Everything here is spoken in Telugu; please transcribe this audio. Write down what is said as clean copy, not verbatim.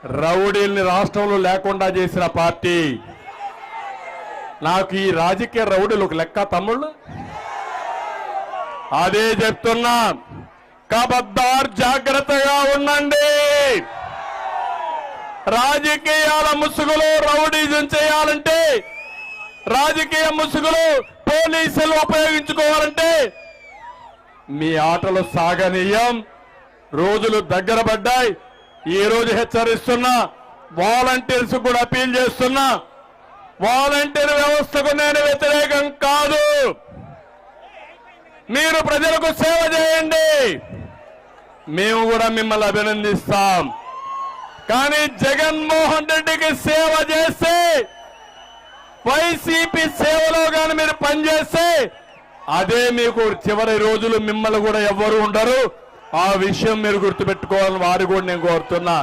రౌడీల్ని రాష్ట్రంలో లేకుండా చేసిన పార్టీ. నాకు ఈ రాజకీయ రౌడీలు ఒక లెక్క తమ్ముళ్ళు. అదే చెప్తున్నా, కబద్దార్ జాగ్రత్తగా ఉండండి. రాజకీయాల ముసుగులో రౌడీజం చేయాలంటే, రాజకీయ ముసుగులో పోలీసులు ఉపయోగించుకోవాలంటే మీ ఆటలు సాగనీయం. రోజులు దగ్గర పడ్డాయి. ఈ రోజు హెచ్చరిస్తున్నా, వాలంటీర్స్ కూడా అపీల్ చేస్తున్నా, వాలంటీర్ వ్యవస్థకు నేను వ్యతిరేకం కాదు. మీరు ప్రజలకు సేవ చేయండి, మేము కూడా మిమ్మల్ని అభినందిస్తాం. కానీ జగన్మోహన్ రెడ్డికి సేవ చేస్తే, వైసీపీ సేవలో కానీ మీరు పనిచేస్తే అదే మీకు చివరి రోజులు మిమ్మల్ని కూడా ఎవ్వరు ఉండరు. ఆ విషయం మీరు గుర్తుపెట్టుకోవాలని వారు కూడా నేను కోరుతున్నా.